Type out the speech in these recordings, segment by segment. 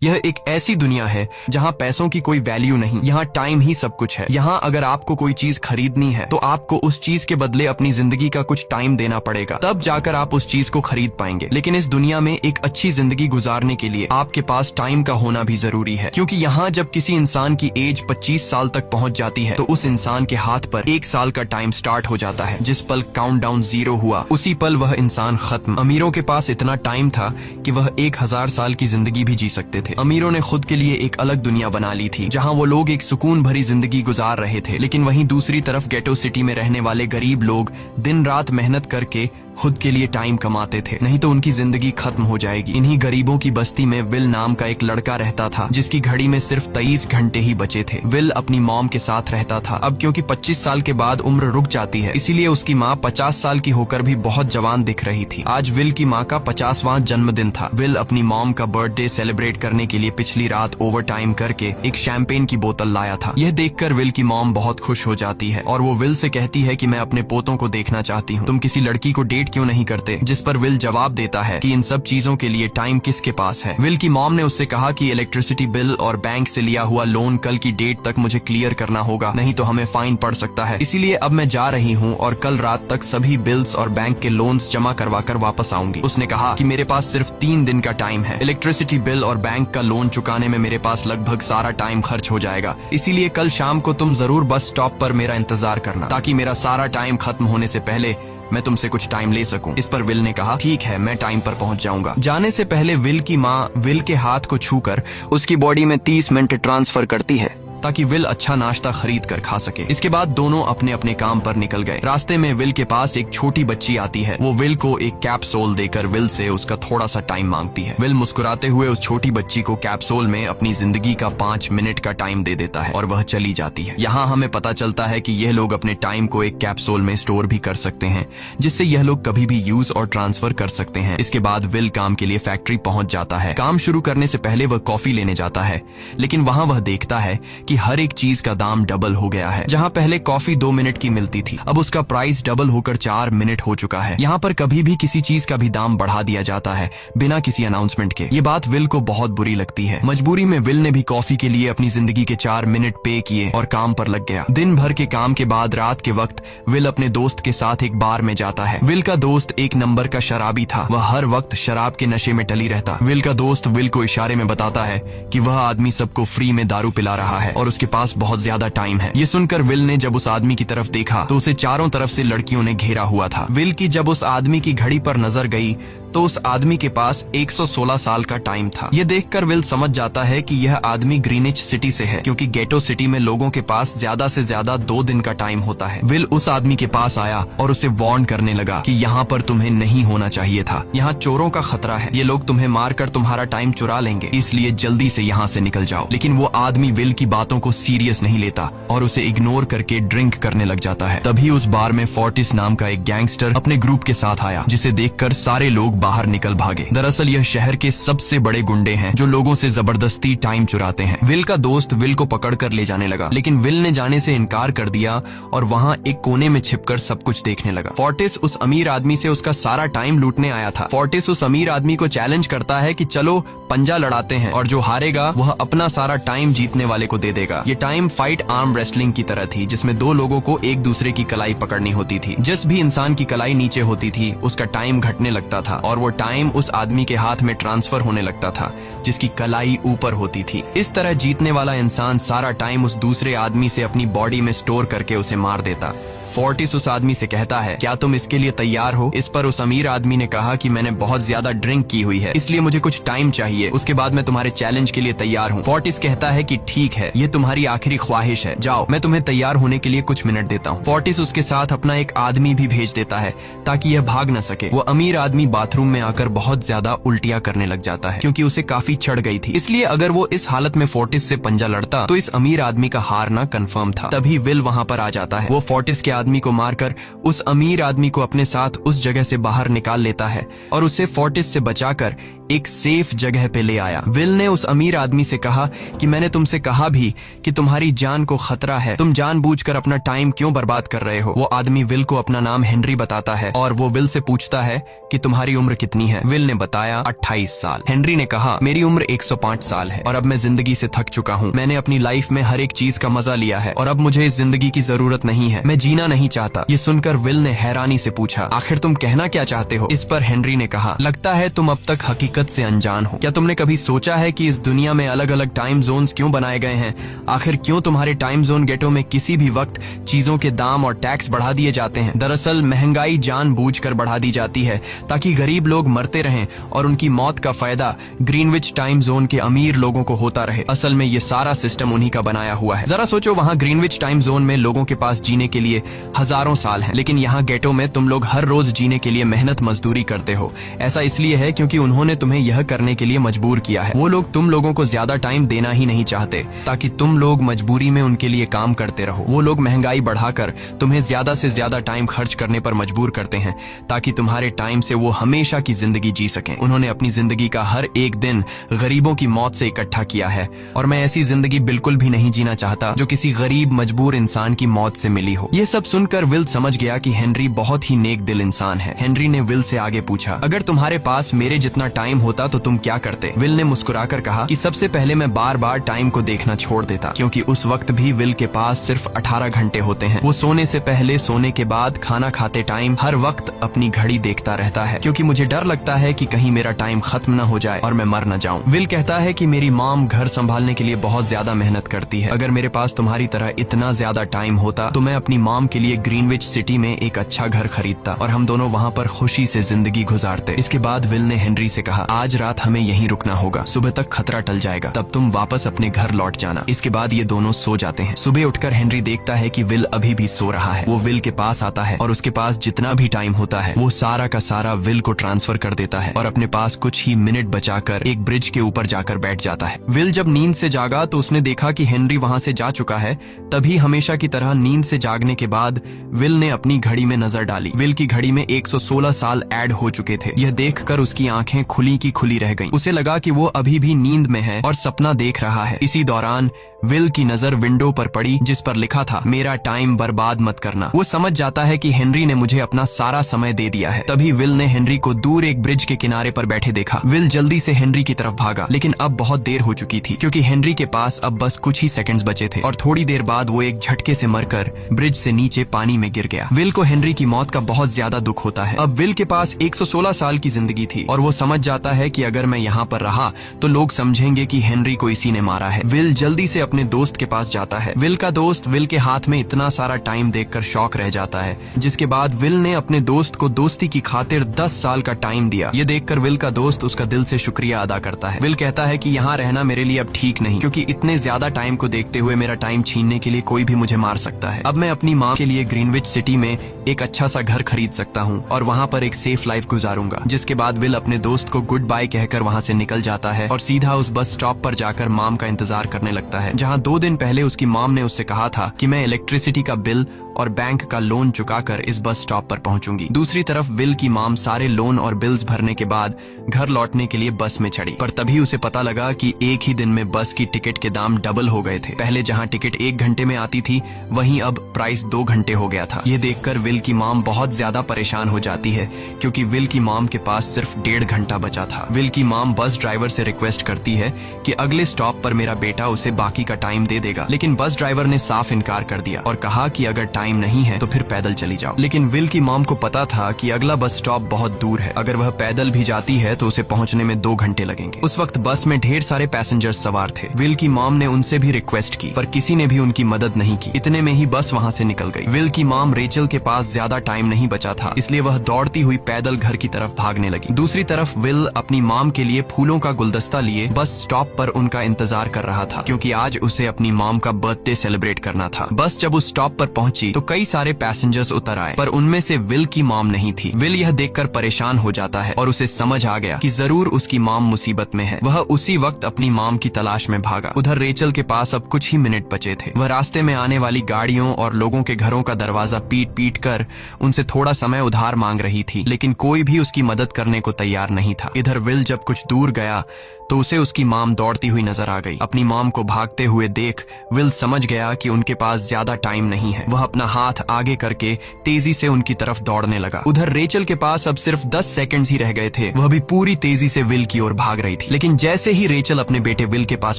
यह एक ऐसी दुनिया है जहाँ पैसों की कोई वैल्यू नहीं, यहाँ टाइम ही सब कुछ है। यहाँ अगर आपको कोई चीज खरीदनी है तो आपको उस चीज के बदले अपनी जिंदगी का कुछ टाइम देना पड़ेगा, तब जाकर आप उस चीज को खरीद पाएंगे। लेकिन इस दुनिया में एक अच्छी जिंदगी गुजारने के लिए आपके पास टाइम का होना भी जरूरी है, क्योंकि यहाँ जब किसी इंसान की एज 25 साल तक पहुँच जाती है तो उस इंसान के हाथ पर 1 साल का टाइम स्टार्ट हो जाता है। जिस पल काउंटडाउन 0 हुआ उसी पल वह इंसान खत्म। अमीरों के पास इतना टाइम था कि वह 1000 साल की जिंदगी भी जी सकते थे। अमीरों ने खुद के लिए एक अलग दुनिया बना ली थी जहां वो लोग एक सुकून भरी जिंदगी गुजार रहे थे, लेकिन वहीं दूसरी तरफ गेटो सिटी में रहने वाले गरीब लोग दिन रात मेहनत करके खुद के लिए टाइम कमाते थे, नहीं तो उनकी जिंदगी खत्म हो जाएगी। इन्हीं गरीबों की बस्ती में विल नाम का एक लड़का रहता था जिसकी घड़ी में सिर्फ 23 घंटे ही बचे थे। विल अपनी मॉम के साथ रहता था। अब क्योंकि 25 साल के बाद उम्र रुक जाती है, इसीलिए उसकी माँ 50 साल की होकर भी बहुत जवान दिख रही थी। आज विल की माँ का 50वां जन्मदिन था। विल अपनी मॉम का बर्थडे सेलिब्रेट करने के लिए पिछली रात ओवर टाइम करके एक शैंपेन की बोतल लाया था। यह देखकर विल की मॉम बहुत खुश हो जाती है और वो विल से कहती है कि मैं अपने पोतों को देखना चाहती हूँ, तुम किसी लड़की को डेट क्यों नहीं करते? जिस पर विल जवाब देता है कि इन सब चीजों के लिए टाइम किसके पास है। विल की मॉम ने उससे कहा कि इलेक्ट्रिसिटी बिल और बैंक से लिया हुआ लोन कल की डेट तक मुझे क्लियर करना होगा, नहीं तो हमें फाइन पड़ सकता है। इसीलिए अब मैं जा रही हूँ और कल रात तक सभी बिल्स और बैंक के लोन्स जमा करवा कर वापस आऊंगी। उसने कहा कि मेरे पास सिर्फ 3 दिन का टाइम है। इलेक्ट्रिसिटी बिल और बैंक का लोन चुकाने में मेरे पास लगभग सारा टाइम खर्च हो जाएगा, इसीलिए कल शाम को तुम जरूर बस स्टॉप पर मेरा इंतजार करना, ताकि मेरा सारा टाइम खत्म होने से पहले मैं तुमसे कुछ टाइम ले सकूं। इस पर विल ने कहा ठीक है, मैं टाइम पर पहुंच जाऊंगा। जाने से पहले विल की माँ विल के हाथ को छूकर उसकी बॉडी में 30 मिनट ट्रांसफर करती है ताकि विल अच्छा नाश्ता खरीद कर खा सके। इसके बाद दोनों अपने अपने काम पर निकल गए। रास्ते में विल के पास एक छोटी बच्ची आती है। वो विल को एक कैप्सूल देकर विल से उसका थोड़ा सा टाइम मांगती है। विल मुस्कुराते हुए उस छोटी बच्ची को कैप्सूल में अपनी जिंदगी का 5 मिनट का टाइम दे देता है और वह चली जाती है। यहाँ हमें पता चलता है कि यह लोग अपने टाइम को एक कैप्सूल में स्टोर भी कर सकते हैं, जिससे यह लोग कभी भी यूज और ट्रांसफर कर सकते हैं। इसके बाद विल काम के लिए फैक्ट्री पहुंच जाता है। काम शुरू करने से पहले वह कॉफी लेने जाता है, लेकिन वहाँ वह देखता है कि हर एक चीज का दाम डबल हो गया है। जहां पहले कॉफी 2 मिनट की मिलती थी, अब उसका प्राइस डबल होकर 4 मिनट हो चुका है। यहाँ पर कभी भी किसी चीज का भी दाम बढ़ा दिया जाता है बिना किसी अनाउंसमेंट के। ये बात विल को बहुत बुरी लगती है। मजबूरी में विल ने भी कॉफी के लिए अपनी जिंदगी के 4 मिनट पे किए और काम पर लग गया। दिन भर के काम के बाद रात के वक्त विल अपने दोस्त के साथ एक बार में जाता है। विल का दोस्त एक नंबर का शराबी था। वह हर वक्त शराब के नशे में टली रहता। विल का दोस्त विल को इशारे में बताता है कि वह आदमी सबको फ्री में दारू पिला रहा है और उसके पास बहुत ज्यादा टाइम है। ये सुनकर विल ने जब उस आदमी की तरफ देखा तो उसे चारों तरफ से लड़कियों ने घेरा हुआ था। विल की जब उस आदमी की घड़ी पर नजर गई तो उस आदमी के पास 116 साल का टाइम था। ये देखकर विल समझ जाता है कि यह आदमी ग्रीनिच सिटी से है, क्योंकि गेटो सिटी में लोगों के पास ज्यादा से ज्यादा 2 दिन का टाइम होता है। विल उस आदमी के पास आया और उसे वार्न करने लगा कि यहाँ पर तुम्हें नहीं होना चाहिए था। यहाँ चोरों का खतरा है, ये लोग तुम्हें मारकर तुम्हारा टाइम चुरा लेंगे, इसलिए जल्दी से यहाँ से निकल जाओ। लेकिन वो आदमी विल की बातों को सीरियस नहीं लेता और उसे इग्नोर करके ड्रिंक करने लग जाता है। तभी उस बार में फोर्टिस नाम का एक गैंगस्टर अपने ग्रुप के साथ आया, जिसे देखकर सारे लोग बाहर निकल भागे। दरअसल यह शहर के सबसे बड़े गुंडे हैं जो लोगों से जबरदस्ती टाइम चुराते हैं। विल का दोस्त विल को पकड़कर ले जाने लगा, लेकिन विल ने जाने से इनकार कर दिया और वहाँ एक कोने में छिपकर सब कुछ देखने लगा। फोर्टिस उस अमीर आदमी से उसका सारा टाइम लूटने आया था। फोर्टिस उस अमीर आदमी को चैलेंज करता है कि चलो पंजा लड़ाते हैं और जो हारेगा वह अपना सारा टाइम जीतने वाले को दे देगा। ये टाइम फाइट आर्म रेसलिंग की तरह थी, जिसमें 2 लोगों को एक दूसरे की कलाई पकड़नी होती थी। जिस भी इंसान की कलाई नीचे होती थी उसका टाइम घटने लगता था और वो टाइम उस आदमी के हाथ में ट्रांसफर होने लगता था जिसकी कलाई ऊपर होती थी। इस तरह जीतने वाला इंसान सारा टाइम उस दूसरे आदमी से अपनी बॉडी में स्टोर करके उसे मार देता। फोर्टिस उस आदमी से कहता है क्या तुम इसके लिए तैयार हो? इस पर उस अमीर आदमी ने कहा कि मैंने बहुत ज्यादा ड्रिंक की हुई है, इसलिए मुझे कुछ टाइम चाहिए, उसके बाद मैं तुम्हारे चैलेंज के लिए तैयार हूँ। फोर्टिस कहता है कि ठीक है, ये तुम्हारी आखिरी ख्वाहिश है, जाओ मैं तुम्हें तैयार होने के लिए कुछ मिनट देता हूँ। फोर्टिस उसके साथ अपना एक आदमी भी भेज देता है ताकि यह भाग न सके। वो अमीर आदमी बाथरूम में आकर बहुत ज्यादा उल्टियां करने लग जाता है क्योंकि उसे काफी चढ़ गई थी। इसलिए अगर वो इस हालत में फोर्टिस से पंजा लड़ता तो इस अमीर आदमी का हारना कंफर्म था। तभी विल वहाँ पर आ जाता है। वो फोर्टिस के आदमी को मारकर उस अमीर आदमी को अपने साथ उस जगह से बाहर निकाल लेता है और उसे फोर्टिस से बचाकर एक सेफ जगह पे ले आया। विल ने उस अमीर आदमी से कहा कि मैंने तुमसे कहा भी कि तुम्हारी जान को खतरा है, तुम जानबूझकर अपना टाइम क्यों बर्बाद कर रहे हो। वो आदमी विल को अपना नाम हेनरी बताता है और वो विल से पूछता है कि तुम्हारी उम्र कितनी है। विल ने बताया 28 साल। हेनरी ने कहा मेरी उम्र 105 साल है और अब मैं जिंदगी से थक चुका हूँ। मैंने अपनी लाइफ में हर एक चीज का मजा लिया है और अब मुझे इस जिंदगी की जरूरत नहीं है, मैं जीना नहीं चाहता। ये सुनकर विल ने हैरानी से पूछा आखिर तुम कहना क्या चाहते हो। इस पर हेनरी ने कहा लगता है तुम अब तक हकीकत से अनजान हो। क्या तुमने कभी सोचा है कि इस दुनिया में अलग अलग टाइम जोन्स क्यों बनाए गए हैं? आखिर क्यों तुम्हारे टाइम जोन गेटो में किसी भी वक्त चीजों के दाम और टैक्स बढ़ा दिए जाते हैं? दरअसल महंगाई जानबूझकर बढ़ा दी जाती है ताकि गरीब लोग मरते रहें और उनकी मौत का फायदा ग्रीनविच टाइम जोन के अमीर लोगों को होता रहे। असल में ये सारा सिस्टम उन्हीं का बनाया हुआ है। जरा सोचो, वहाँ ग्रीनविच टाइम जोन में लोगों के पास जीने के लिए हजारों साल हैं, लेकिन यहाँ गेटो में तुम लोग हर रोज जीने के लिए मेहनत मजदूरी करते हो। ऐसा इसलिए है क्योंकि उन्होंने तुम्हें यह करने के लिए मजबूर किया है। वो लोग तुम लोगों को ज्यादा टाइम देना ही नहीं चाहते ताकि तुम लोग मजबूरी में उनके लिए काम करते रहो। वो लोग महंगाई बढ़ाकर तुम्हें ज्यादा से ज्यादा टाइम खर्च करने पर मजबूर करते हैं ताकि तुम्हारे टाइम से वो हमेशा की जिंदगी जी सकें। उन्होंने अपनी जिंदगी का हर एक दिन गरीबों की मौत से इकट्ठा किया है और मैं ऐसी जिंदगी बिल्कुल भी नहीं जीना चाहता जो किसी गरीब मजबूर इंसान की मौत से मिली हो। ये सब सुनकर विल समझ गया कि हेनरी बहुत ही नेक दिल इंसान है। हेनरी ने विल से आगे पूछा अगर तुम्हारे पास मेरे जितना टाइम होता तो तुम क्या करते? विल ने मुस्कुराकर कहा कि सबसे पहले मैं बार बार टाइम को देखना छोड़ देता, क्योंकि उस वक्त भी विल के पास सिर्फ 18 घंटे होते हैं। वो सोने से पहले, सोने के बाद, खाना खाते टाइम हर वक्त अपनी घड़ी देखता रहता है क्योंकि मुझे डर लगता है कि कहीं मेरा टाइम खत्म न हो जाए और मैं मर न जाऊं। विल कहता है कि मेरी मॉम घर संभालने के लिए बहुत ज्यादा मेहनत करती है। अगर मेरे पास तुम्हारी तरह इतना ज्यादा टाइम होता तो मैं अपनी मॉम के लिए ग्रीनविच सिटी में एक अच्छा घर खरीदता और हम दोनों वहाँ पर खुशी से जिंदगी गुजारते। इसके बाद विल ने हेनरी से कहा आज रात हमें यहीं रुकना होगा, सुबह तक खतरा टल जाएगा, तब तुम वापस अपने घर लौट जाना। इसके बाद ये दोनों सो जाते हैं। सुबह उठकर हेनरी देखता है कि विल अभी भी सो रहा है। वो विल के पास आता है और उसके पास जितना भी टाइम होता है वो सारा का सारा विल को ट्रांसफर कर देता है और अपने पास कुछ ही मिनट बचाकर एक ब्रिज के ऊपर जाकर बैठ जाता है। विल जब नींद से जागा तो उसने देखा कि हेनरी वहां से जा चुका है। तभी हमेशा की तरह नींद से जागने के बाद विल ने अपनी घड़ी में नजर डाली। विल की घड़ी में 116 साल ऐड हो चुके थे। यह देखकर उसकी आंखें खुली की खुली रह गईं। उसे लगा कि वो अभी भी नींद में है और सपना देख रहा है। इसी दौरान विल की नजर विंडो पर पड़ी जिस पर लिखा था मेरा टाइम बर्बाद मत करना। वो समझ जाता है कि हेनरी ने मुझे अपना सारा समय दे दिया है। तभी विल ने हेनरी को दूर एक ब्रिज के किनारे पर बैठे देखा। विल जल्दी से हेनरी की तरफ भागा, लेकिन अब बहुत देर हो चुकी थी क्योंकि हेनरी के पास अब बस कुछ ही सेकंड्स बचे थे और थोड़ी देर बाद वो एक झटके से मरकर ब्रिज से नीचे पानी में गिर गया। विल को हेनरी की मौत का बहुत ज्यादा दुख होता है। अब विल के पास 116 साल की जिंदगी थी और वो समझ जाता है कि अगर मैं यहाँ पर रहा तो लोग समझेंगे कि हेनरी को इसी ने मारा है। विल जल्दी से अपने दोस्त के पास जाता है। विल का दोस्त विल के हाथ में इतना सारा टाइम देखकर शॉक रह जाता है, जिसके बाद विल ने अपने दोस्त को दोस्ती की खातिर 10 साल का टाइम दिया। ये देखकर विल का दोस्त उसका दिल से शुक्रिया अदा करता है। विल कहता है कि यहाँ रहना मेरे लिए अब ठीक नहीं, क्योंकि इतने ज्यादा टाइम को देखते हुए मेरा टाइम छीनने के लिए कोई भी मुझे मार सकता है। अब मैं अपनी माँ के लिए ग्रीनविच सिटी में एक अच्छा सा घर खरीद सकता हूँ और वहाँ पर एक सेफ लाइफ गुजारूंगा। जिसके बाद विल अपने दोस्त को गुड बाय कहकर वहाँ से निकल जाता है और सीधा उस बस स्टॉप पर जाकर मॉम का इंतजार करने लगता है, जहाँ 2 दिन पहले उसकी मॉम ने उससे कहा था कि मैं इलेक्ट्रिसिटी का बिल और बैंक का लोन चुकाकर इस बस स्टॉप पर पहुंचूंगी। दूसरी तरफ विल की मॉम सारे लोन और बिल्स भरने के बाद घर लौटने के लिए बस में चढ़ी, पर तभी उसे पता लगा कि एक ही दिन में बस की टिकट के दाम डबल हो गए थे। पहले जहां टिकट 1 घंटे में आती थी वहीं अब प्राइस 2 घंटे हो गया था। ये देखकर विल की मॉम बहुत ज्यादा परेशान हो जाती है क्योंकि विल की मॉम के पास सिर्फ 1.5 घंटा बचा था। विल की मॉम बस ड्राइवर से रिक्वेस्ट करती है कि अगले स्टॉप पर मेरा बेटा उसे बाकी का टाइम दे देगा, लेकिन बस ड्राइवर ने साफ इनकार कर दिया और कहा कि अगर टाइम नहीं है तो फिर पैदल चली जाओ। लेकिन विल की मॉम को पता था कि अगला बस स्टॉप बहुत दूर है, अगर वह पैदल भी जाती है तो उसे पहुंचने में 2 घंटे लगेंगे। उस वक्त बस में ढेर सारे पैसेंजर्स सवार थे। विल की मॉम ने उनसे भी रिक्वेस्ट की पर किसी ने भी उनकी मदद नहीं की। इतने में ही बस वहां से निकल गई। विल की मॉम रेचल के पास ज्यादा टाइम नहीं बचा था, इसलिए वह दौड़ती हुई पैदल घर की तरफ भागने लगी। दूसरी तरफ विल अपनी मॉम के लिए फूलों का गुलदस्ता लिए बस स्टॉप पर उनका इंतजार कर रहा था, क्योंकि आज उसे अपनी मॉम का बर्थडे सेलिब्रेट करना था। बस जब उस स्टॉप पर पहुंची तो कई सारे पैसेंजर्स उतर आए, पर उनमें से विल की मॉम नहीं थी। विल यह देखकर परेशान हो जाता है और उसे समझ आ गया कि जरूर उसकी मॉम मुसीबत में है। वह उसी वक्त अपनी मॉम की तलाश में भागा। उधर रेचल के पास अब कुछ ही मिनट बचे थे। वह रास्ते में आने वाली गाड़ियों और लोगों के घरों का दरवाजा पीट पीट कर उनसे थोड़ा समय उधार मांग रही थी, लेकिन कोई भी उसकी मदद करने को तैयार नहीं था। इधर विल जब कुछ दूर गया तो उसे उसकी मॉम दौड़ती हुई नजर आ गई। अपनी मॉम को भागते हुए देख विल समझ गया कि उनके पास ज्यादा टाइम नहीं है। वह अपना हाथ आगे करके तेजी से उनकी तरफ दौड़ने लगा। उधर रेचल के पास अब सिर्फ 10 सेकंड्स ही रह गए थे। वह भी पूरी तेजी से विल की ओर भाग रही थी, लेकिन जैसे ही रेचल अपने बेटे विल के पास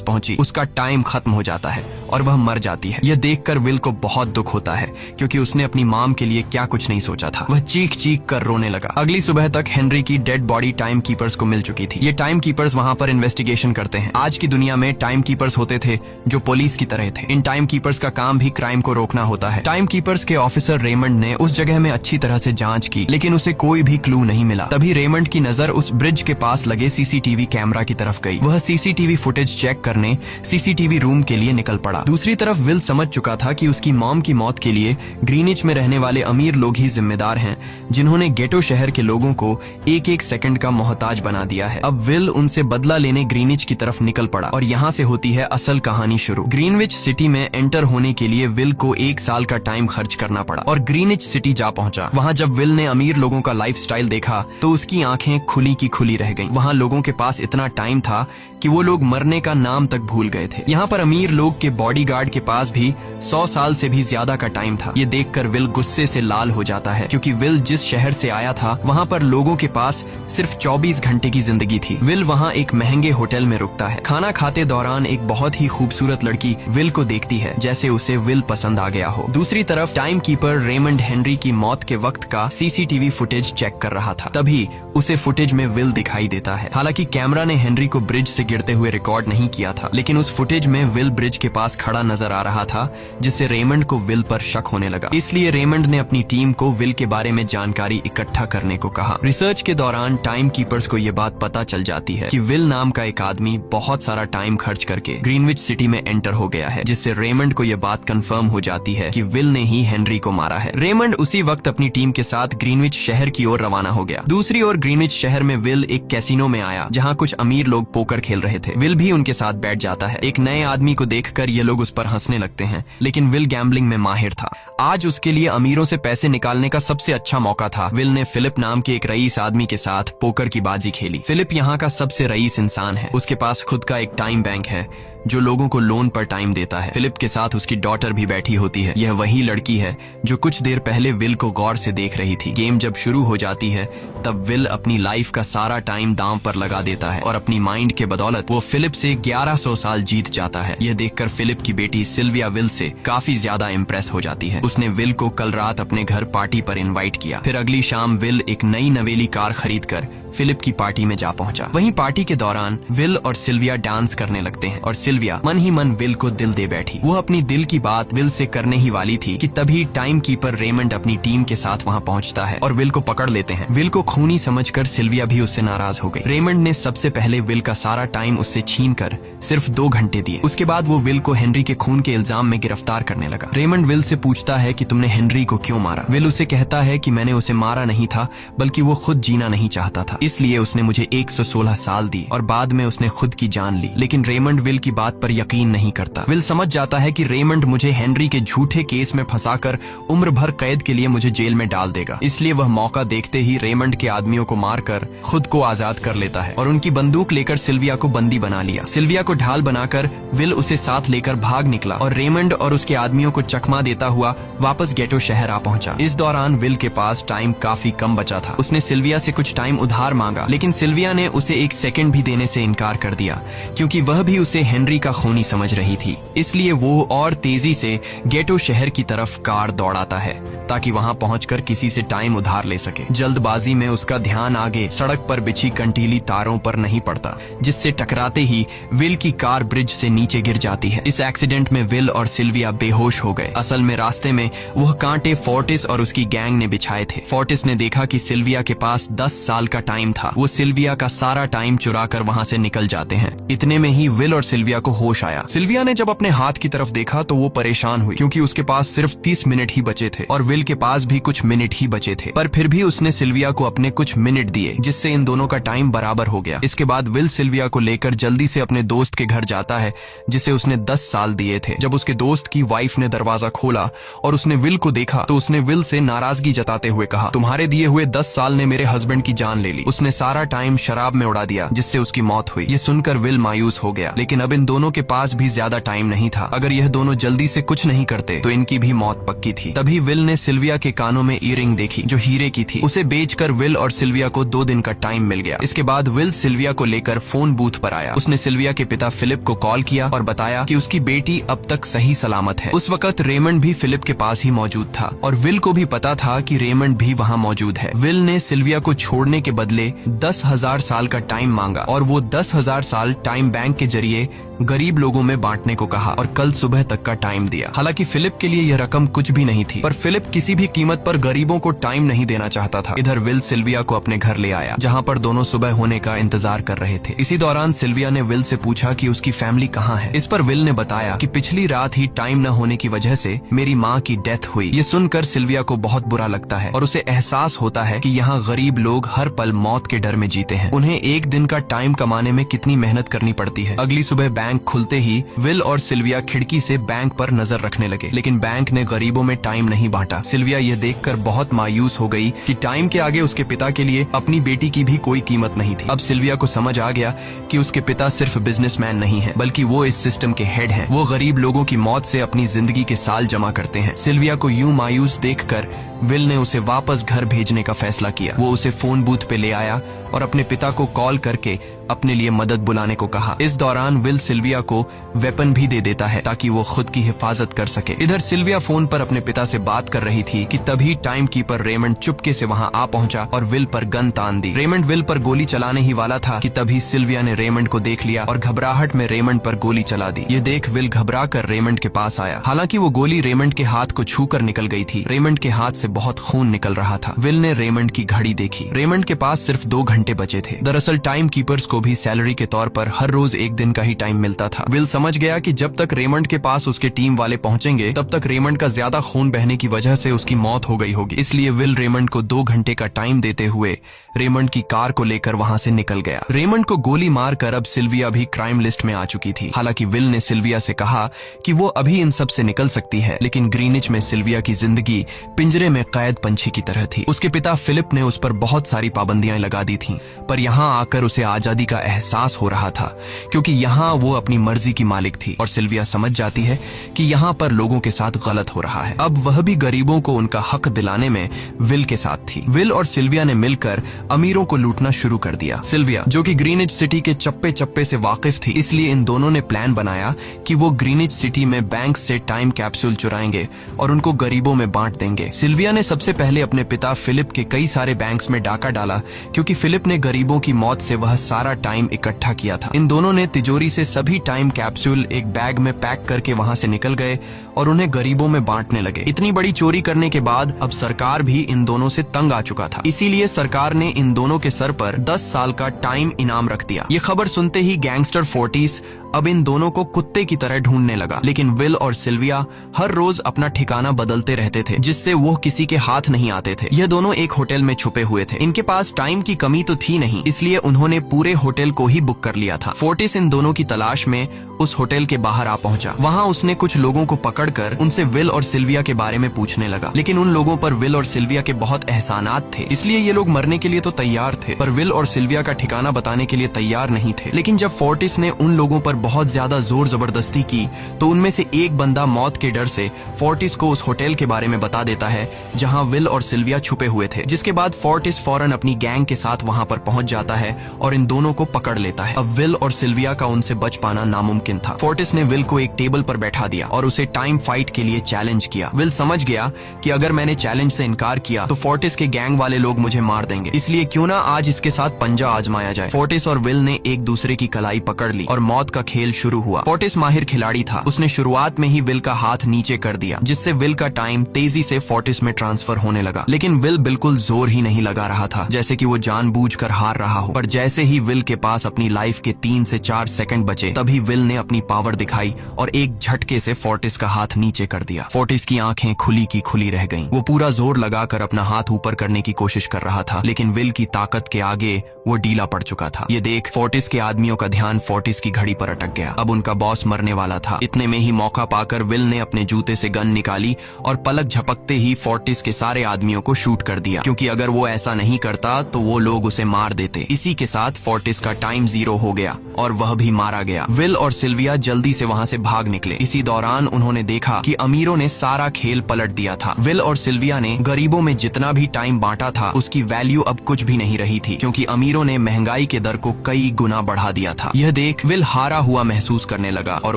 पहुंची, उसका टाइम खत्म हो जाता है और वह मर जाती है। यह देखकर विल को बहुत दुख होता है, क्योंकि उसने अपनी मॉम के लिए क्या कुछ नहीं सोचा था। वह चीख चीख कर रोने लगा। अगली सुबह तक हेनरी की डेड बॉडी टाइम कीपर्स को मिल चुकी थी। ये टाइम कीपर्स वहां पर इन्वेस्टिगेशन करते हैं। आज की दुनिया में टाइम कीपर्स होते थे जो पुलिस की तरह थे। इन टाइम कीपर्स का काम भी क्राइम को रोकना होता है। टाइम कीपर्स के ऑफिसर रेमंड ने उस जगह में अच्छी तरह से जांच की, लेकिन उसे कोई भी क्लू नहीं मिला। तभी रेमंड की नजर उस ब्रिज के पास लगे सीसीटीवी कैमरा की तरफ गई। वह सीसीटीवी फुटेज चेक करने सीसीटीवी रूम के लिए निकल पड़ा। दूसरी तरफ विल समझ चुका था कि उसकी मॉम की मौत के लिए ग्रीनिच में रहने वाले अमीर लोग ही जिम्मेदार हैं, जिन्होंने गेटो शहर के लोगों को एक एक सेकंड का मोहताज बना दिया है। अब विल उनसे बदला लेने ग्रीनिच की तरफ निकल पड़ा और यहाँ से होती है असल कहानी शुरू। ग्रीनविच सिटी में एंटर होने के लिए विल को 1 साल का टाइम खर्च करना पड़ा और ग्रीनिच सिटी जा पहुंचा। वहाँ जब विल ने अमीर लोगों का लाइफस्टाइल देखा तो उसकी आंखें खुली की खुली रह गईं। वहाँ लोगों के पास इतना टाइम था कि वो लोग मरने का नाम तक भूल गए थे। यहाँ पर अमीर लोग के बॉडीगार्ड के पास भी 100 साल से भी ज्यादा का टाइम था। ये देखकर विल गुस्से से लाल हो जाता है, क्योंकि विल जिस शहर से आया था वहाँ पर लोगों के पास सिर्फ 24 घंटे की जिंदगी थी। विल वहाँ एक महंगे होटल में रुकता है। खाना खाते दौरान एक बहुत ही खूबसूरत लड़की विल को देखती है, जैसे उसे विल पसंद आ गया हो। दूसरी तरफ टाइम कीपर रेमंड हेनरी की मौत के वक्त का सीसीटीवी फुटेज चेक कर रहा था। तभी उसे फुटेज में विल दिखाई देता है। हालांकि कैमरा ने हेनरी को ब्रिज से गिरते हुए रिकॉर्ड नहीं किया था, लेकिन उस फुटेज में विल ब्रिज के पास खड़ा नजर आ रहा था, जिससे रेमंड को विल पर शक होने लगा। इसलिए रेमंड ने अपनी टीम को विल के बारे में जानकारी इकट्ठा करने को कहा। रिसर्च के दौरान टाइम कीपर्स को यह बात पता चल जाती है कि विल नाम का एक आदमी बहुत सारा टाइम खर्च करके ग्रीनविच सिटी में एंटर हो गया है, जिससे रेमंड को यह बात कंफर्म हो जाती है कि विल ने ही हेनरी को मारा है। रेमंड उसी वक्त अपनी टीम के साथ ग्रीनविच शहर की ओर रवाना हो गया। दूसरी ओर ग्रीनविच शहर में विल एक कैसीनो में आया, जहाँ कुछ अमीर लोग पोकर खेल रहे थे। विल भी उनके साथ बैठ जाता है। एक नए आदमी को देखकर ये लोग उस पर हंसने लगते हैं, लेकिन विल गैम्बलिंग में माहिर था। आज उसके लिए अमीरों से पैसे निकालने का सबसे अच्छा मौका था। विल ने फिलिप नाम के एक रईस आदमी के साथ पोकर की बाजी खेली। फिलिप यहाँ का सबसे रईस इंसान है। उसके पास खुद का एक टाइम बैंक है जो लोगों को लोन पर टाइम देता है। फिलिप के साथ उसकी डॉटर भी बैठी होती है। यह वही लड़की है जो कुछ देर पहले विल को गौर से देख रही थी। गेम जब शुरू हो जाती है तब विल अपनी लाइफ का सारा टाइम दांव पर लगा देता है और अपनी माइंड के बदौलत वो फिलिप से 1100 साल जीत जाता है। यह देखकर फिलिप की बेटी सिल्विया विल से काफी ज्यादा इम्प्रेस हो जाती है। उसने विल को कल रात अपने घर पार्टी पर इनवाइट किया। फिर अगली शाम विल एक नई नवेली कार खरीदकर फिलिप की पार्टी में जा पहुंचा। वहीं पार्टी के दौरान विल और सिल्विया डांस करने लगते हैं और सिल्विया मन ही मन विल को दिल दे बैठी। वो अपनी दिल की बात विल से करने ही वाली थी कि तभी टाइम कीपर रेमंड अपनी टीम के साथ वहां पहुंचता है और विल को पकड़ लेते हैं। विल को खूनी समझकर सिल्विया भी उससे नाराज हो गई। रेमंड ने सबसे पहले विल का सारा टाइम उससे छीनकर सिर्फ 2 घंटे दिए। उसके बाद वो विल को हेनरी के खून के इल्जाम में गिरफ्तार करने लगा। रेमंड विल से पूछता है कि तुमने हेनरी को क्यों मारा। विल उसे कहता है कि मैंने उसे मारा नहीं था, बल्कि वो खुद जीना नहीं चाहता था, इसलिए उसने मुझे 116 साल दी और बाद में उसने खुद की जान ली। लेकिन रेमंड विल की बात पर यकीन नहीं करता। विल समझ जाता है कि रेमंड मुझे हेनरी के झूठे केस में फंसाकर उम्र भर कैद के लिए मुझे जेल में डाल देगा। इसलिए वह मौका देखते ही रेमंड के आदमियों को मारकर खुद को आजाद कर लेता है और उनकी बंदूक लेकर सिल्विया को बंदी बना लिया। सिल्विया को ढाल बनाकर विल उसे साथ लेकर भाग निकला और रेमंड और उसके आदमियों को चकमा देता हुआ वापस गेटो शहर आ पहुंचा। इस दौरान विल के पास टाइम काफी कम बचा था। उसने सिल्विया से कुछ टाइम उधार मांगा, लेकिन सिल्विया ने उसे 1 सेकंड भी देने से इनकार कर दिया, क्योंकि वह भी उसे हेनरी का खूनी समझ रही थी। इसलिए वो और तेजी से गेटो शहर की तरफ कार दौड़ाता है ताकि वहां पहुंचकर किसी से टाइम उधार ले सके। जल्दबाजी में उसका ध्यान आगे सड़क पर बिछी कंटीली तारों पर नहीं पड़ता, जिससे टकराते ही विल की कार ब्रिज से नीचे गिर जाती है। इस एक्सीडेंट में विल और सिल्विया बेहोश हो गए। असल में रास्ते में वह कांटे फोर्टिस और उसकी गैंग ने बिछाए थे। फोर्टिस ने देखा कि सिल्विया के पास 10 साल का टाइम था। वो सिल्विया का सारा टाइम चुरा कर वहां से निकल जाते हैं। इतने में ही विल और सिल्विया को होश आया। सिल्विया ने जब अपने हाथ की तरफ देखा तो वो परेशान हुई, क्योंकि उसके पास सिर्फ 30 मिनट ही बचे थे और विल के पास भी कुछ मिनट ही बचे थे। पर फिर भी उसने सिल्विया को अपने कुछ मिनट दिए, जिससे इन दोनों का टाइम बराबर हो गया। इसके बाद विल सिल्विया को लेकर जल्दी से अपने दोस्त के घर जाता है, जिसे उसने 10 साल दिए थे। जब उसके दोस्त की वाइफ ने दरवाजा खोला और उसने विल को देखा तो उसने विल से नाराजगी जताते हुए कहा, तुम्हारे दिए हुए 10 साल ने मेरे हस्बैंड की जान ले ली। उसने सारा टाइम शराब में उड़ा दिया, जिससे उसकी मौत हुई। ये सुनकर विल मायूस हो गया, लेकिन अब इन दोनों के पास भी ज्यादा टाइम नहीं था। अगर यह दोनों जल्दी से कुछ नहीं करते तो इनकी भी मौत पक्की थी। तभी विल ने सिल्विया के कानों में ईयरिंग देखी, जो हीरे की थी। उसे बेचकर विल और सिल्विया को 2 दिन का टाइम मिल गया। इसके बाद विल सिल्विया को लेकर फोन बूथ पर आया। उसने सिल्विया के पिता फिलिप को कॉल किया और बताया कि उसकी बेटी अब तक सही सलामत है। उस वक्त रेमंड भी फिलिप के पास ही मौजूद था और विल को भी पता था कि रेमंड भी वहाँ मौजूद है। विल ने सिल्विया को छोड़ने के बदले 10,000 साल का टाइम मांगा और वो 10,000 साल टाइम बैंक के जरिए गरीब लोगों में बांटने को कहा और कल सुबह तक का टाइम दिया। हालांकि फिलिप के लिए यह रकम कुछ भी नहीं थी, पर फिलिप किसी भी कीमत पर गरीबों को टाइम नहीं देना चाहता था। इधर विल सिल्विया को अपने घर ले आया, जहाँ पर दोनों सुबह होने का इंतजार कर रहे थे। इसी दौरान सिल्विया ने विल से पूछा कि उसकी फैमिली कहाँ है। इस पर विल ने बताया कि पिछली रात ही टाइम न होने की वजह से मेरी माँ की डेथ हुई। ये सुनकर सिल्विया को बहुत बुरा लगता है और उसे एहसास होता है कि यहाँ गरीब लोग हर पल मौत के डर में जीते हैं। उन्हें एक दिन का टाइम कमाने में कितनी मेहनत करनी पड़ती है। अगली सुबह बैंक खुलते ही विल और सिल्विया खिड़की से बैंक पर नजर रखने लगे, लेकिन बैंक ने गरीबों में टाइम नहीं बांटा। सिल्विया यह देखकर बहुत मायूस हो गई कि टाइम के आगे उसके पिता के लिए अपनी बेटी की भी कोई कीमत नहीं थी। अब सिल्विया को समझ आ गया कि उसके पिता सिर्फ बिजनेसमैन नहीं है, बल्कि वो इस सिस्टम के हेड हैं। वो गरीब लोगों की मौत से अपनी जिंदगी के साल जमा करते हैं। सिल्विया को यूं मायूस देखकर विल ने उसे वापस घर भेजने का फैसला किया। वो उसे फोन बूथ पे ले आया और अपने पिता को कॉल करके अपने लिए मदद बुलाने को कहा। इस दौरान विल सिल्विया को वेपन भी दे देता है ताकि वो खुद की हिफाजत कर सके। इधर सिल्विया फोन पर अपने पिता से बात कर रही थी कि तभी टाइम कीपर रेमंड चुपके से वहां आ पहुंचा और विल पर गन तान दी। रेमंड विल पर गोली चलाने ही वाला था कि तभी सिल्विया ने रेमंड को देख लिया और घबराहट में रेमंड पर गोली चला दी। ये देख विल घबरा कर रेमंड के पास आया। हालांकि वो गोली रेमंड के हाथ को छू कर निकल गई थी। रेमंड के हाथ से बहुत खून निकल रहा था। विल ने रेमंड की घड़ी देखी। रेमंड के पास सिर्फ 2 घंटे बचे थे। दरअसल टाइम कीपर्स को भी सैलरी के तौर पर हर रोज 1 दिन का ही टाइम मिलता था। विल समझ गया कि जब तक रेमंड के पास उसके टीम वाले पहुंचेंगे तब तक रेमंड का ज्यादा खून बहने की वजह से उसकी मौत हो गई होगी। इसलिए विल रेमंड को 2 घंटे का टाइम देते हुए रेमंड की कार को लेकर वहां से निकल गया। रेमंड को गोली मारकर अब सिल्विया भी क्राइम लिस्ट में आ चुकी थी। हालांकि विल ने सिल्विया से कहा कि वो अभी इन सब से निकल सकती है, लेकिन ग्रीनिच में सिल्विया की जिंदगी पिंजरे में कैद पंछी की तरह थी। उसके पिता फिलिप ने उस पर बहुत सारी पाबंदियां लगा दी थीं, पर यहाँ आकर उसे आजादी का एहसास हो रहा था, क्योंकि यहाँ वो अपनी मर्जी की मालिक थी और सिल्विया समझ जाती है कि यहाँ पर लोगों के साथ गलत हो रहा है। अब वह भी गरीबों को उनका हक दिलाने में विल के साथ थी। विल और सिल्विया ने मिलकर अमीरों को लूटना शुरू कर दिया। सिल्विया, जो कि ग्रीनिच सिटी के चप्पे चप्पे से वाकिफ थी, इसलिए इन दोनों ने प्लान बनाया कि वो ग्रीनिच सिटी में बैंक से टाइम कैप्सूल चुराएंगे और उनको गरीबों में बांट देंगे। सिल्विया ने सबसे पहले अपने पिता फिलिप के कई सारे बैंक्स में डाका डाला, क्योंकि फिलिप ने गरीबों की मौत से वह सारा टाइम इकट्ठा किया था। इन दोनों ने तिजोरी से सभी टाइम कैप्सूल एक बैग में पैक करके वहां से निकल गए और उन्हें गरीबों में बांटने लगे। इतनी बड़ी चोरी करने के बाद अब सरकार भी इन दोनों से तंग आ चुका था, इसीलिए सरकार ने इन दोनों के सर पर 10 साल का टाइम इनाम रख दिया। ये खबर सुनते ही गैंगस्टर फोर्टिस अब इन दोनों को कुत्ते की तरह ढूंढने लगा, लेकिन विल और सिल्विया हर रोज अपना ठिकाना बदलते रहते थे, जिससे वो किसी के हाथ नहीं आते थे। यह दोनों एक होटल में छुपे हुए थे। इनके पास टाइम की कमी तो थी नहीं, इसलिए उन्होंने पूरे होटल को ही बुक कर लिया था। फोर्टिस इन दोनों की तलाश में उस होटल के बाहर आ पहुंचा। वहां उसने कुछ लोगों को पकड़कर उनसे विल और सिल्विया के बारे में पूछने लगा, लेकिन उन लोगों पर विल और सिल्विया के बहुत एहसानात थे, इसलिए ये लोग मरने के लिए तो तैयार थे, पर विल और सिल्विया का ठिकाना बताने के लिए तैयार नहीं थे। लेकिन जब फोर्टिस ने उन लोगों पर बहुत ज्यादा जोर जबरदस्ती की, तो उनमें से एक बंदा मौत के डर से फोर्टिस को उस होटल के बारे में बता देता है जहां विल और सिल्विया छुपे हुए थे, जिसके बाद फोर्टिस फौरन अपनी गैंग के साथ वहां पर पहुंच जाता है और इन दोनों को पकड़ लेता है। अब विल और सिल्विया का उनसे बच पाना नामुमकिन था। फोर्टिस ने विल को एक टेबल पर बैठा दिया और उसे टाइम फाइट के लिए चैलेंज किया। विल समझ गया कि अगर मैंने चैलेंज से इनकार किया तो फोर्टिस के गैंग वाले लोग मुझे मार देंगे, इसलिए क्यों ना आज इसके साथ पंजा आजमाया जाए। फोर्टिस और विल ने एक दूसरे की कलाई पकड़ ली और मौत का खेल शुरू हुआ। फोर्टिस माहिर खिलाड़ी था, उसने शुरुआत में ही विल का हाथ नीचे कर दिया, जिससे विल का टाइम तेजी से फोर्टिस में ट्रांसफर होने लगा। लेकिन विल बिल्कुल जोर ही नहीं लगा रहा था, जैसे कि वो जानबूझकर हार रहा हो। पर जैसे ही विल के पास अपनी लाइफ के 3 से 4 सेकंड बचे, तभी विल ने अपनी पावर दिखाई और एक झटके से फोर्टिस का हाथ नीचे कर दिया। फोर्टिस की आंखें खुली की खुली रह गईं। वो पूरा जोर लगाकर अपना हाथ ऊपर करने की कोशिश कर रहा था, लेकिन विल की ताकत के आगे वो ढीला पड़ चुका था। ये देख फोर्टिस के आदमियों का ध्यान फोर्टिस की घड़ी पर अटक गया। अब उनका बॉस मरने वाला था। इतने में ही मौका पाकर विल ने अपने जूते से गन निकाली और पलक झपकते ही फोर्टिस के सारे आदमियों को शूट कर दिया, क्योंकि अगर वो ऐसा नहीं करता तो वो लोग उसे मार देते। इसी के साथ फोर्टिस का टाइम 0 हो गया और वह भी मारा गया। विल और सिल्विया जल्दी से वहां से भाग निकले। इसी दौरान उन्होंने देखा कि अमीरों ने सारा खेल पलट दिया था। विल और सिल्विया ने गरीबों में जितना भी टाइम बांटा था, उसकी वैल्यू अब कुछ भी नहीं रही थी, क्योंकि अमीरों ने महंगाई के दर को कई गुना बढ़ा दिया था। यह देख विल हारा हुआ महसूस करने लगा और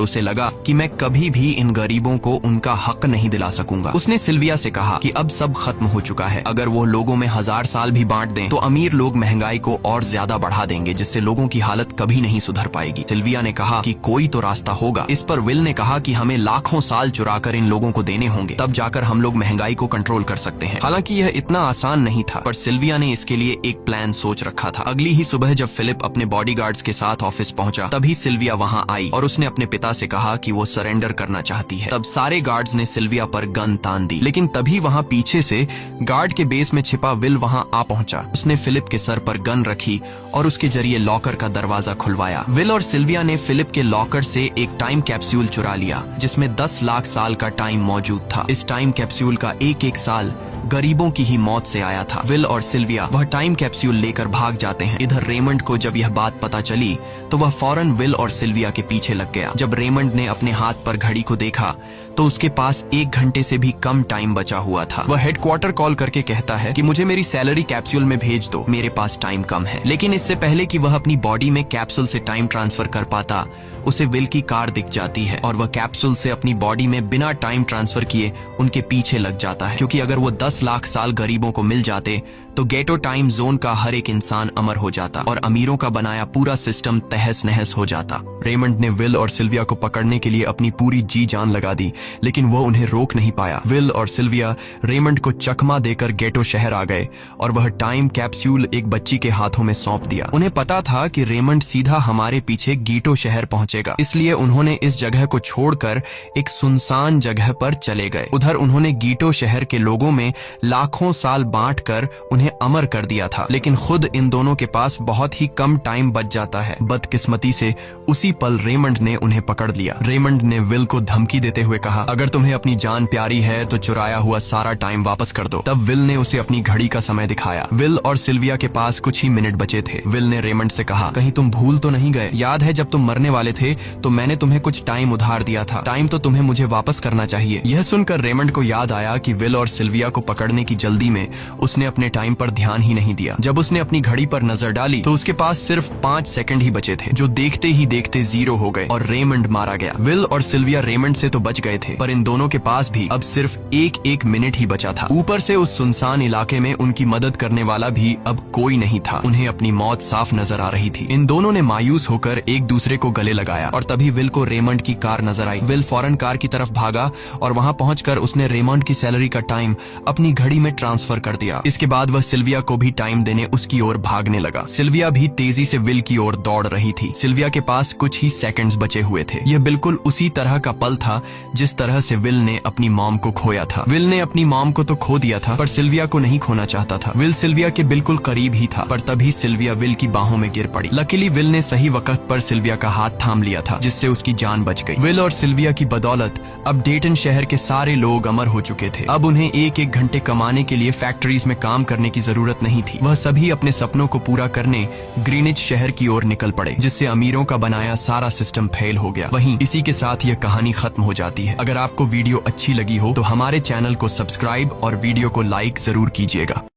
उसे लगा कि मैं कभी भी इन गरीबों को उनका हक नहीं दिला सकूंगा। उसने सिल्विया से कहा कि अब सब खत्म हो चुका है। अगर वो लोगों में 1000 साल भी बांट दें तो अमीर लोग महंगाई को और ज्यादा बढ़ा देंगे, जिससे लोगों की हालत कभी नहीं सुधर पाएगी। सिल्विया ने कहा कि कोई तो रास्ता होगा। इस पर विल ने कहा कि हमें लाखों साल चुराकर इन लोगों को देने होंगे, तब जाकर हम लोग महंगाई को कंट्रोल कर सकते हैं। हालांकि यह इतना आसान नहीं था, पर सिल्विया ने इसके लिए एक प्लान सोच रखा था। अगली ही सुबह जब फिलिप अपने बॉडीगार्ड्स के साथ ऑफिस पहुंचा, तभी सिल्विया वहां आई और उसने अपने पिता से कहा कि वो सरेंडर करना चाहती है। तब सारे गार्ड्स ने सिल्विया पर गन तान दी, लेकिन तभी वहां पीछे से गार्ड के बेस में छिपा विल वहां आ पहुंचा। उसने फिलिप के सर पर गन रखी और उसके जरिए लॉकर का दरवाजा खुलवाया। विल और सिल्विया ने फिलिप के लॉकर से एक टाइम कैप्सूल चुरा लिया, जिसमें 10 लाख साल का टाइम मौजूद था। इस टाइम कैप्सूल का एक साल गरीबों की ही मौत से आया था। विल और सिल्विया वह टाइम कैप्सूल लेकर भाग जाते हैं। इधर रेमंड को जब यह बात पता चली तो वह फौरन विल और सिल्विया के पीछे लग गया। जब रेमंड ने अपने हाथ पर घड़ी को देखा तो उसके पास 1 घंटे से भी कम टाइम बचा हुआ था। वह हेडक्वार्टर कॉल करके कहता है कि मुझे मेरी सैलरी कैप्सूल में भेज दो, मेरे पास टाइम कम है। लेकिन इससे पहले कि वह अपनी बॉडी में कैप्सूल से टाइम ट्रांसफर कर पाता, उसे विल की कार दिख जाती है और वह कैप्सूल से अपनी बॉडी में बिना टाइम ट्रांसफर किए उनके पीछे लग जाता है, क्योंकि अगर वो 10 लाख साल गरीबों को मिल जाते तो गेटो टाइम जोन का हर एक इंसान अमर हो जाता और अमीरों का बनाया पूरा सिस्टम तहस नहस हो जाता। रेमंड ने विल और सिल्विया को पकड़ने के लिए अपनी पूरी जी जान लगा दी, लेकिन वो उन्हें रोक नहीं पाया। विल और सिल्विया रेमंड को चकमा देकर गेटो शहर आ गए और वह टाइम कैप्सूल एक बच्ची के हाथों में सौंप दिया। उन्हें पता था कि रेमंड सीधा हमारे पीछे गीटो शहर पहुंचेगा, इसलिए उन्होंने इस जगह को छोड़कर एक सुनसान जगह पर चले गए। उधर उन्होंने गीटो शहर के लोगों में लाखों साल बांटकर उन्हें अमर कर दिया था, लेकिन खुद इन दोनों के पास बहुत ही कम टाइम बच जाता है। बदकिस्मती से उसी पल रेमंड ने उन्हें पकड़ लिया। रेमंड ने विल को धमकी देते हुए कहा, अगर तुम्हें अपनी जान प्यारी है तो चुराया हुआ सारा टाइम वापस कर दो। तब विल ने उसे अपनी घड़ी का समय दिखाया। विल और सिल्विया के पास कुछ ही मिनट बचे थे। विल ने रेमंड से कहा, कहीं तुम भूल तो नहीं गए? याद है जब तुम मरने वाले थे तो मैंने तुम्हें कुछ टाइम उधार दिया था। टाइम तो तुम्हें मुझे वापस करना चाहिए। यह सुनकर रेमंड को याद आया कि विल और सिल्विया को पकड़ने की जल्दी में उसने अपने टाइम पर ध्यान ही नहीं दिया। जब उसने अपनी घड़ी पर नजर डाली तो उसके पास सिर्फ 5 सेकंड ही बचे थे, जो देखते ही देखते 0 हो गए और रेमंड मारा गया। विल और सिल्विया रेमंड से तो बच गए थे, पर इन दोनों के पास भी अब सिर्फ एक मिनट ही बचा था। ऊपर से उस सुनसान इलाके में उनकी मदद करने वाला भी अब कोई नहीं था। उन्हें अपनी मौत साफ नजर आ रही थी। इन दोनों ने मायूस होकर एक दूसरे को गले लगाया और तभी विल को रेमंड की कार नजर आई। विल फौरन कार की तरफ भागा और वहां पहुंचकर उसने रेमंड की सैलरी का टाइम अपनी घड़ी में ट्रांसफर कर दिया। इसके बाद वह सिल्विया को भी टाइम देने उसकी ओर भागने लगा। सिल्विया भी तेजी से विल की ओर दौड़ रही थी। सिल्विया के पास कुछ ही सेकंड्स बचे हुए थे। यह बिल्कुल उसी तरह का पल था जिस तरह से विल ने अपनी मॉम को खोया था। विल ने अपनी मॉम को तो खो दिया था, पर सिल्विया को नहीं खोना चाहता था। विल सिल्विया के बिल्कुल करीब ही था, पर तभी सिल्विया विल की बाहों में गिर पड़ी। लकीली विल ने सही वक्त पर सिल्विया का हाथ थाम लिया था, जिससे उसकी जान बच गई। विल और सिल्विया की बदौलत अब डेटन शहर के सारे लोग अमर हो चुके थे। अब उन्हें 1-1 घंटे कमाने के लिए फैक्ट्रीज में काम करने की जरूरत नहीं थी। वह सभी अपने सपनों को पूरा करने ग्रीनिच शहर की ओर निकल पड़े, जिससे अमीरों का बनाया सारा सिस्टम फेल हो गया। वहीं इसी के साथ यह कहानी खत्म हो जाती है। अगर आपको वीडियो अच्छी लगी हो तो हमारे चैनल को सब्सक्राइब और वीडियो को लाइक जरूर कीजिएगा।